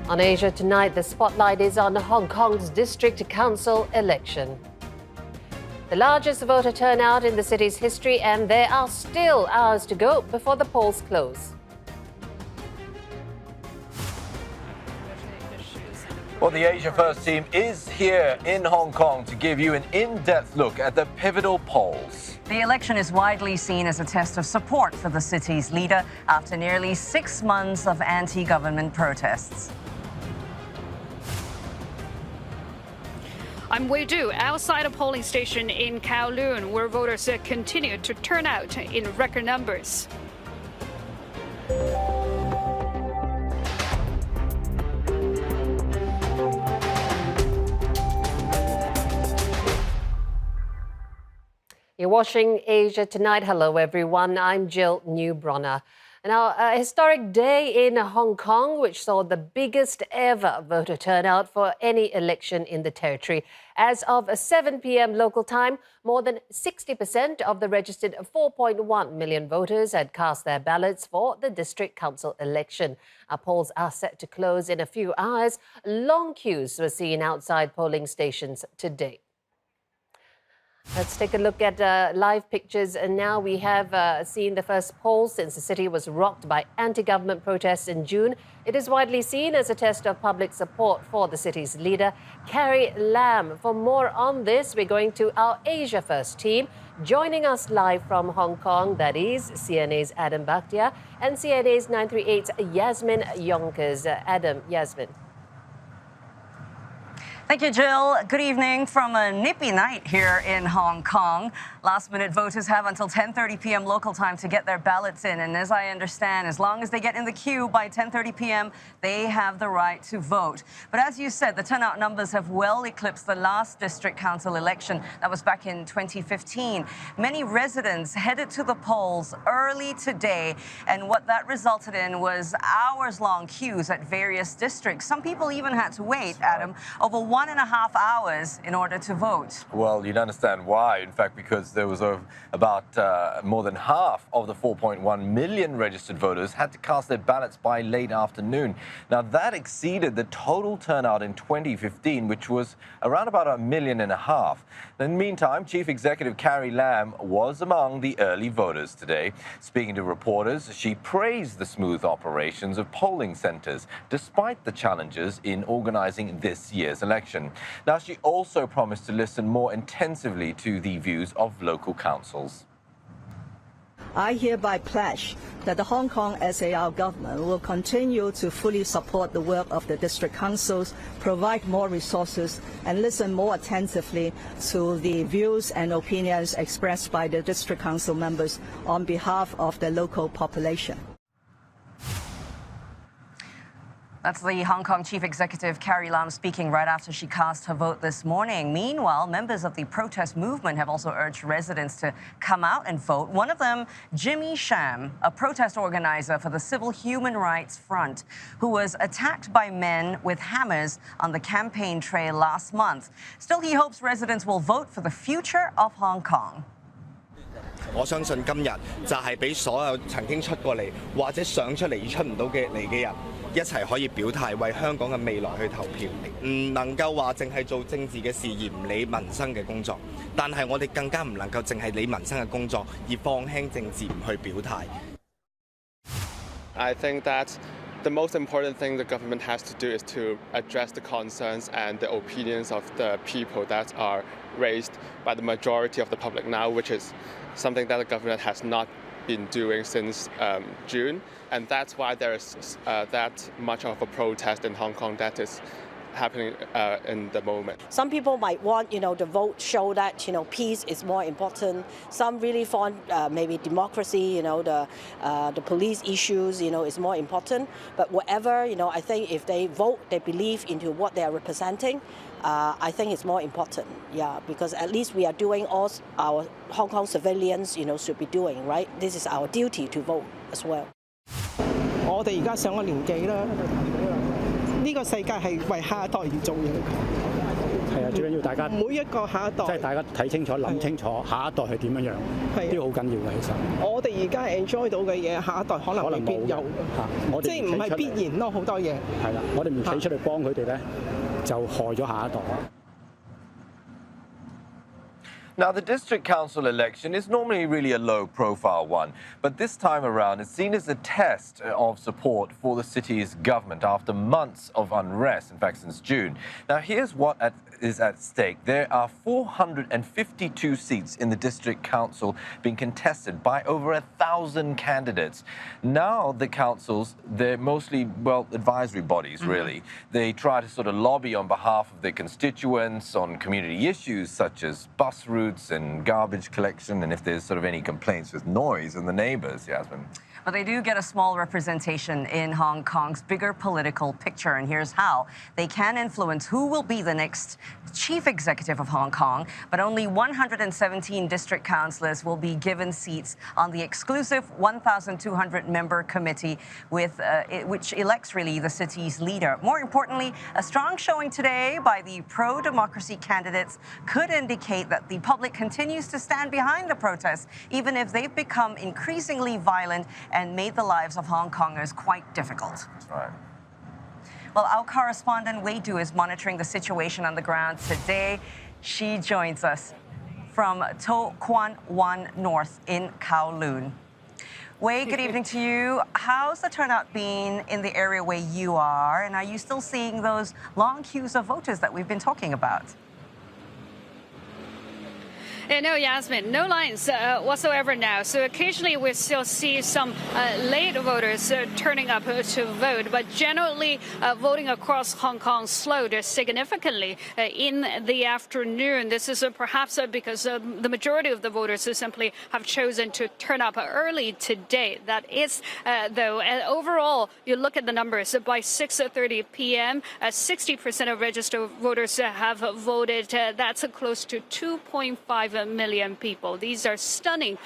On Asia Tonight, the spotlight is on Hong Kong's District Council election. The largest voter turnout in the city's history, and there are still hours to go before the polls close. Well, the Asia First team is here in Hong Kong to give you an in-depth look at the pivotal polls. The election is widely seen as a test of support for the city's leader after nearly 6 months of anti-government protests. I'm Wei Du, outside a polling station in Kowloon, where voters continue to turn out in record numbers. You're watching Asia Tonight. Hello, everyone. I'm Jill Newbronner. Now, a historic day in Hong Kong, which saw the biggest ever voter turnout for any election in the territory. As of 7 p.m. local time, more than 60% of the registered 4.1 million voters had cast their ballots for the District Council election. Our polls are set to close in a few hours. Long queues were seen outside polling stations today. Let's take a look at live pictures. And now we have seen the first poll since the city was rocked by anti-government protests in June. It is widely seen as a test of public support for the city's leader, Carrie Lam. For more on this, we're going to our Asia First team. Joining us live from Hong Kong, that is CNA's Adam Bakhtia and CNA's 938's Yasmin Yonkers. Adam, Yasmin. Thank you, Jill. Good evening from a nippy night here in Hong Kong. Last-minute voters have until 10:30 p.m. local time to get their ballots in. And as I understand, as long as they get in the queue by 10:30 p.m., they have the right to vote. But as you said, the turnout numbers have well eclipsed the last district council election. That was back in 2015. Many residents headed to the polls early today. And what that resulted in was hours-long queues at various districts. Some people even had to wait, Adam, over 1.5 hours in order to vote. Well, you'd understand why. In fact, because there was about more than half of the 4.1 million registered voters had to cast their ballots by late afternoon. Now, that exceeded the total turnout in 2015, which was around about 1.5 million. In the meantime, Chief Executive Carrie Lam was among the early voters today. Speaking to reporters, she praised the smooth operations of polling centres, despite the challenges in organising this year's election. Now, she also promised to listen more intensively to the views of local councils. I hereby pledge that the Hong Kong SAR government will continue to fully support the work of the district councils, provide more resources, and listen more attentively to the views and opinions expressed by the district council members on behalf of the local population. That's the Hong Kong Chief Executive Carrie Lam speaking right after she cast her vote this morning. Meanwhile, members of the protest movement have also urged residents to come out and vote. One of them, Jimmy Sham, a protest organizer for the Civil Human Rights Front, who was attacked by men with hammers on the campaign trail last month. Still, he hopes residents will vote for the future of Hong Kong. 我相信今日就係俾所有曾經出過嚟或者想出嚟而出唔到嘅嚟嘅人一齊可以表態，為香港嘅未來去投票。唔能夠話淨係做政治嘅事而唔理民生嘅工作，但係我哋更加唔能夠淨係理民生嘅工作而放輕政治唔去表態。I think that the most important thing the government has to do is to address the concerns and the opinions of the people that are raised by the majority of the public now, which is something that the government has not been doing since June. And that's why there is that much of a protest in Hong Kong that is happening in the moment. Some people might want, the vote show that, peace is more important. Some really want maybe democracy, the police issues, is more important. But whatever, I think if they vote, they believe into what they are representing, I think it's more important, because at least we are doing all our Hong Kong civilians, should be doing, right? This is our duty to vote as well. 我哋而家上咗年紀啦，呢個世界係為下一代而做嘢。係啊，最緊要大家每一個下一代，即係大家睇清楚、諗清楚下一代係點樣樣，呢個好緊要嘅其實。我哋而家 enjoy 到嘅嘢，下一代可能未必有我哋即係唔係必然咯，好多嘢。係啦，我哋唔企出嚟幫佢哋咧，就害咗下一代。Now, the district council election is normally really a low-profile one, but this time around it's seen as a test of support for the city's government after months of unrest, in fact, since June. Now, here's what is at stake. There are 452 seats in the district council being contested by over 1,000 candidates. Now, the councils, they're mostly, well, advisory bodies, really. They try to sort of lobby on behalf of their constituents on community issues such as bus routes and garbage collection, and if there's sort of any complaints with noise and the neighbours, Yasmin. But they do get a small representation in Hong Kong's bigger political picture, and here's how. They can influence who will be the next chief executive of Hong Kong, but only 117 district councillors will be given seats on the exclusive 1,200-member committee which elects really the city's leader. More importantly, a strong showing today by the pro-democracy candidates could indicate that the public continues to stand behind the protests, even if they've become increasingly violent and made the lives of Hong Kongers quite difficult. That's right. Well, our correspondent Wei Du is monitoring the situation on the ground today. She joins us from To Kwan Wan North in Kowloon. Wei, good evening to you. How's the turnout been in the area where you are? And are you still seeing those long queues of voters that we've been talking about? No, Yasmin, no lines whatsoever now. So occasionally we still see some late voters turning up to vote, but generally voting across Hong Kong slowed significantly in the afternoon. This is perhaps because the majority of the voters simply have chosen to turn up early today. That is, though, overall, you look at the numbers, by 6:30 p.m., 60% of registered voters have voted. That's close to 2.5 million people. These are stunning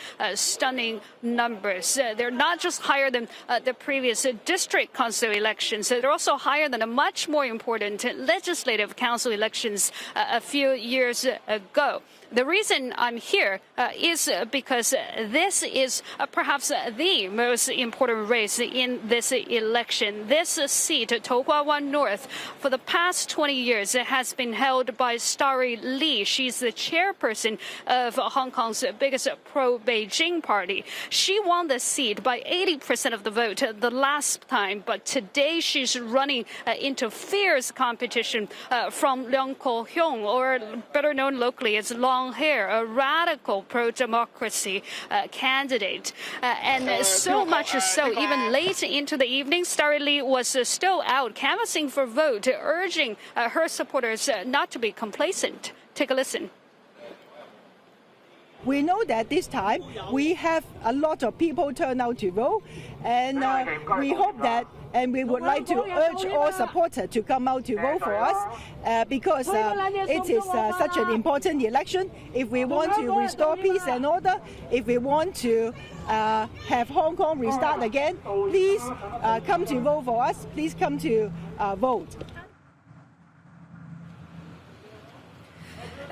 numbers. They're not just higher than the previous district council elections. They're also higher than a much more important legislative council elections a few years ago. The reason I'm here is because this is perhaps the most important race in this election. This seat, To Kwan Wan North, for the past 20 years has been held by Starry Lee. She's the chairperson of Hong Kong's biggest pro-Beijing party. She won the seat by 80% of the vote the last time, but today she's running into fierce competition from Leung Ko-hyung, or better known locally as Long Hair, a radical pro-democracy candidate. And so much so, even late into the evening, Starry Lee was still out canvassing for vote, urging her supporters not to be complacent. Take a listen. We know that this time we have a lot of people turn out to vote, and we hope that, and we would like to urge all supporters to come out to vote for us because it is such an important election. If we want to restore peace and order, if we want to have Hong Kong restart again, please come to vote for us. Please come to vote.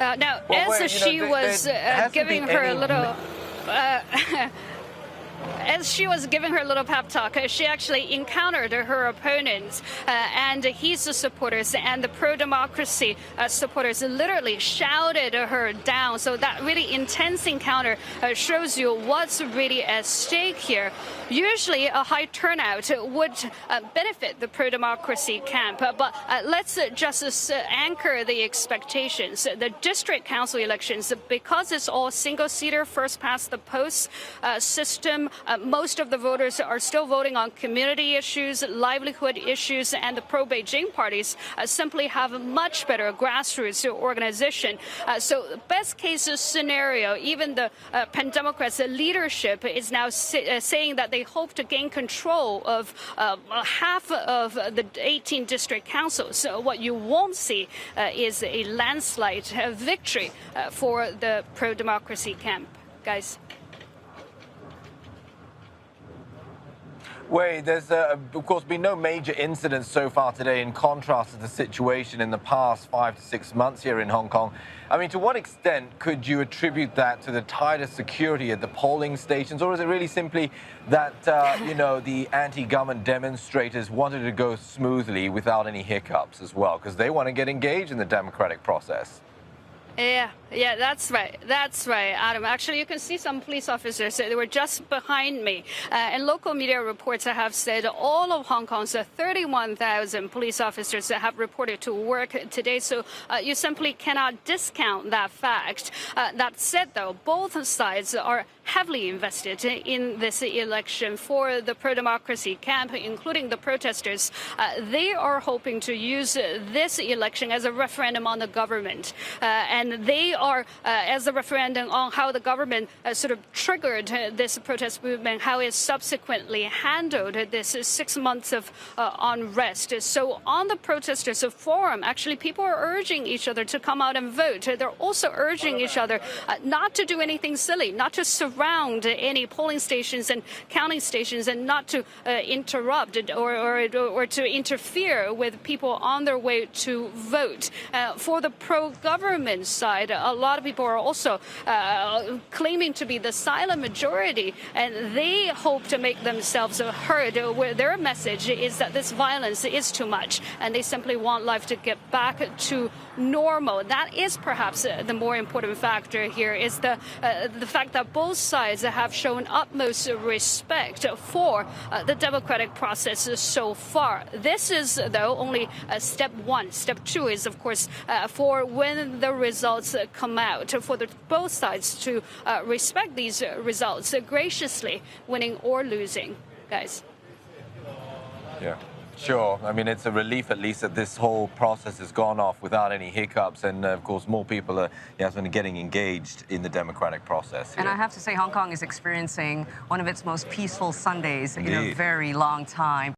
Now, as she was giving her a little... As she was giving her little pep talk, she actually encountered her opponents and his supporters, and the pro-democracy supporters literally shouted her down. So that really intense encounter shows you what's really at stake here. Usually a high turnout would benefit the pro-democracy camp, but let's just anchor the expectations. The district council elections, because it's all single-seater, first-past-the-post system, most of the voters are still voting on community issues, livelihood issues, and the pro-Beijing parties simply have a much better grassroots organization. So best case scenario, even the Pan-Democrats leadership is now saying that they hope to gain control of half of the 18 district councils. So what you won't see is a landslide victory for the pro-democracy camp. Guys. Wei, there's of course been no major incidents so far today, in contrast to the situation in the past 5 to 6 months here in Hong Kong. I mean, to what extent could you attribute that to the tighter security at the polling stations, or is it really simply that, you know, the anti-government demonstrators wanted to go smoothly without any hiccups as well, because they want to get engaged in the democratic process? Yeah, that's right, Adam. Actually, you can see some police officers. They were just behind me. And local media reports have said all of Hong Kong's 31,000 police officers have reported to work today. So you simply cannot discount that fact. That said, though, both sides are heavily invested in this election. For the pro-democracy camp, including the protesters, they are hoping to use this election as a referendum on the government. And they are as a referendum on how the government sort of triggered this protest movement, how it subsequently handled this 6 months of unrest. So on the protesters forum, actually, people are urging each other to come out and vote. They're also urging each other not to do anything silly, not to surround any polling stations and counting stations, and not to interrupt or to interfere with people on their way to vote. For the pro-government side, a lot of people are also claiming to be the silent majority, and they hope to make themselves heard. Where their message is that this violence is too much, and they simply want life to get back to normal. That is perhaps the more important factor here, is the fact that both sides have shown utmost respect for the democratic process so far. This is, though, only step one. Step two is, of course, for when the results come out, for both sides to respect these results graciously, winning or losing, guys. Yeah. Sure. I mean, it's a relief, at least, that this whole process has gone off without any hiccups. And, of course, more people are getting engaged in the democratic process here. And I have to say, Hong Kong is experiencing one of its most peaceful Sundays in a very long time.